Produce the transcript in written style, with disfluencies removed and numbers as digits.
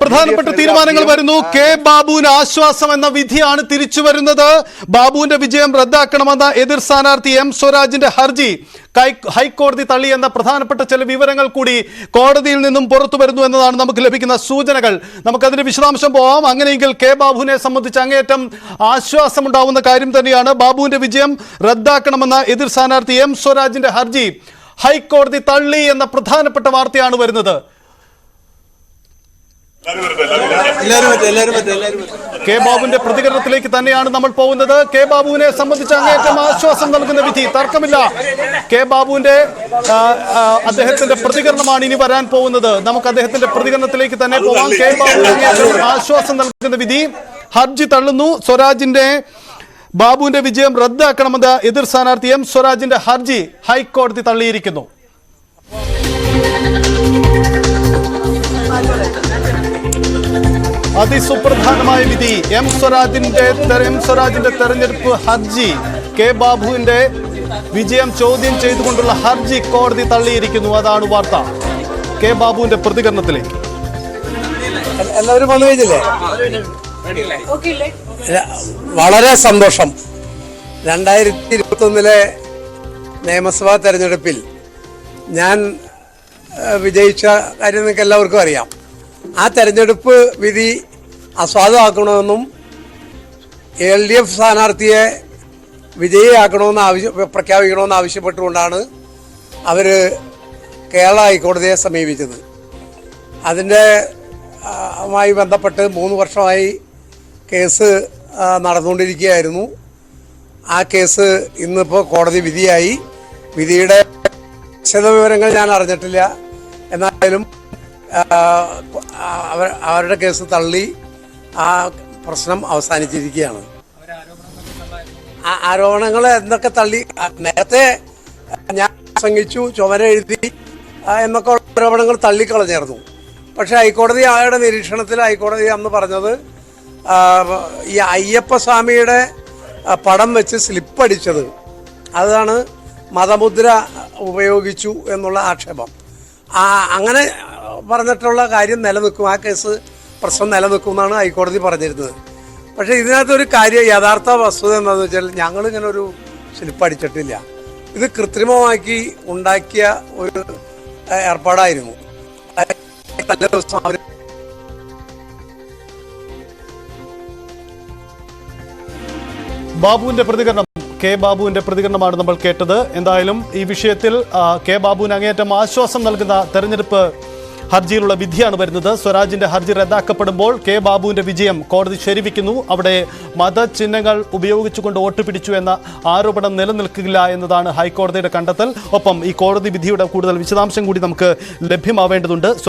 പ്രധാനപ്പെട്ട തീരുമാനങ്ങൾ വരുന്നു. കെ ബാബുവിന് ആശ്വാസം എന്ന വിധിയാണ് തിരിച്ചു വരുന്നത്. ബാബുവിന്റെ വിജയം റദ്ദാക്കണമെന്ന എതിർ സ്ഥാനാർത്ഥി എം സ്വരാജിന്റെ ഹർജി ഹൈക്കോടതി തള്ളി എന്ന പ്രധാനപ്പെട്ട ചില വിവരങ്ങൾ കൂടി കോടതിയിൽ നിന്നും പുറത്തു വരുന്നു എന്നതാണ് നമുക്ക് ലഭിക്കുന്ന സൂചനകൾ. നമുക്കതിന്റെ വിശദാംശം പോവാം. അങ്ങനെയെങ്കിൽ കെ ബാബുവിനെ സംബന്ധിച്ച് അങ്ങേയറ്റം ആശ്വാസമുണ്ടാവുന്ന കാര്യം തന്നെയാണ്. ബാബുവിന്റെ വിജയം റദ്ദാക്കണമെന്ന എതിർ സ്ഥാനാർത്ഥി എം സ്വരാജിന്റെ ഹർജി ഹൈക്കോടതി തള്ളി എന്ന പ്രധാനപ്പെട്ട വാർത്തയാണ് വരുന്നത്. കെ ബാബുവിന്റെ പ്രതികരണത്തിലേക്ക് തന്നെയാണ് നമ്മൾ പോകുന്നത്. കെ ബാബുവിനെ സംബന്ധിച്ച് അങ്ങേയറ്റം ആശ്വാസം നൽകുന്ന വിധി, തർക്കമില്ല. കെ ബാബുവിന്റെ അദ്ദേഹത്തിന്റെ പ്രതികരണമാണ് ഇനി വരാൻ പോകുന്നത്. നമുക്ക് അദ്ദേഹത്തിന്റെ പ്രതികരണത്തിലേക്ക് തന്നെ പോകാം. കെ ബാബുവിന് അങ്ങേയറ്റം ആശ്വാസം നൽകുന്ന വിധി, ഹർജി തള്ളുന്നു. സ്വരാജിന്റെ ബാബുവിന്റെ വിജയം റദ്ദാക്കണമെന്ന എതിർ സ്ഥാനാർത്ഥി എം സ്വരാജിന്റെ ഹർജി ഹൈക്കോടതി തള്ളിയിരിക്കുന്നു. അതിസുപ്രധാനമായ വിധി. എം സ്വരാജിന്റെ തെരഞ്ഞെടുപ്പ് ഹർജി, കെ ബാബുവിന്റെ വിജയം ചോദ്യം ചെയ്തുകൊണ്ടുള്ള ഹർജി കോടതി തള്ളിയിരിക്കുന്നു. അതാണ് വാർത്ത. കെ ബാബുവിന്റെ പ്രതികരണത്തിലേക്ക്. എല്ലാവരും വന്നു കഴിഞ്ഞില്ലേ? വളരെ സന്തോഷം. 2021 നിയമസഭാ തെരഞ്ഞെടുപ്പിൽ ഞാൻ വിജയിച്ച കാര്യം നിങ്ങൾക്ക് എല്ലാവർക്കും അറിയാം. ആ തെരഞ്ഞെടുപ്പ് വിധി അസാധുവാക്കണമെന്നും LDF സ്ഥാനാർത്ഥിയെ വിജയിയാക്കണമെന്ന് പ്രഖ്യാപിക്കണമെന്ന് ആവശ്യപ്പെട്ടുകൊണ്ടാണ് അവർ കേരള ഹൈക്കോടതിയെ സമീപിച്ചത്. അതിൻ്റെ മായി ബന്ധപ്പെട്ട് 3 വർഷമായി കേസ് നടന്നുകൊണ്ടിരിക്കുകയായിരുന്നു. ആ കേസ് ഇന്നിപ്പോൾ കോടതി വിധിയായി. വിധിയുടെ വിശദവിവരങ്ങൾ ഞാൻ അറിഞ്ഞിട്ടില്ല. എന്നാലും അവരുടെ കേസ് തള്ളി ആ പ്രശ്നം അവസാനിച്ചിരിക്കുകയാണ്. ആരോപണങ്ങൾ എന്തൊക്കെ തള്ളി, നേരത്തെ ഞാൻ പ്രസംഗിച്ചു, ചുമര എഴുതി എന്നൊക്കെ ഉള്ള ആരോപണങ്ങൾ തള്ളിക്കളഞ്ഞിരുന്നു. പക്ഷേ ഹൈക്കോടതിയുടെ നിരീക്ഷണത്തിൽ ഹൈക്കോടതി അന്ന് പറഞ്ഞത് ഈ അയ്യപ്പസ്വാമിയുടെ പടം വെച്ച് സ്ലിപ്പടിച്ചത്, അതാണ് മതമുദ്ര ഉപയോഗിച്ചു എന്നുള്ള ആക്ഷേപം. അങ്ങനെ പറഞ്ഞിട്ടുള്ള കാര്യം നിലനിൽക്കും, ആ കേസ് പ്രശ്നം നിലനിൽക്കും എന്നാണ് ഹൈക്കോടതി പറഞ്ഞിരുന്നത്. പക്ഷേ ഇതിനകത്തൊരു കാര്യം, യഥാർത്ഥ വസ്തുത എന്താണെന്ന് വെച്ചാൽ ഞങ്ങളിങ്ങനെ ഒരു സ്ലിപ്പടിച്ചിട്ടില്ല. ഇത് കൃത്രിമമാക്കി ഉണ്ടാക്കിയ ഒരു ഏർപ്പാടായിരുന്നു. തലേ ദിവസം അവർ ബാബുവിന്റെ പ്രതികരണം, കെ ബാബുവിന്റെ പ്രതികരണമാണ് നമ്മൾ കേട്ടത്. എന്തായാലും ഈ വിഷയത്തിൽ കെ ബാബുവിന് അങ്ങേയറ്റം ആശ്വാസം നൽകുന്ന തെരഞ്ഞെടുപ്പ് ഹർജിയിലുള്ള വിധിയാണ് വരുന്നത്. സ്വരാജിന്റെ ഹർജി റദ്ദാക്കപ്പെടുമ്പോൾ കെ ബാബുവിന്റെ വിജയം കോടതി ശരിവയ്ക്കുന്നു. അവിടെ മതചിഹ്നങ്ങൾ ഉപയോഗിച്ചുകൊണ്ട് വോട്ട് പിടിച്ചു എന്ന ആരോപണം നിലനിൽക്കില്ല എന്നതാണ് ഹൈക്കോടതിയുടെ കണ്ടെത്തൽ. ഒപ്പം ഈ കോടതി വിധിയുടെ കൂടുതൽ വിശദാംശം കൂടി നമുക്ക് ലഭ്യമാവേണ്ടതുണ്ട്.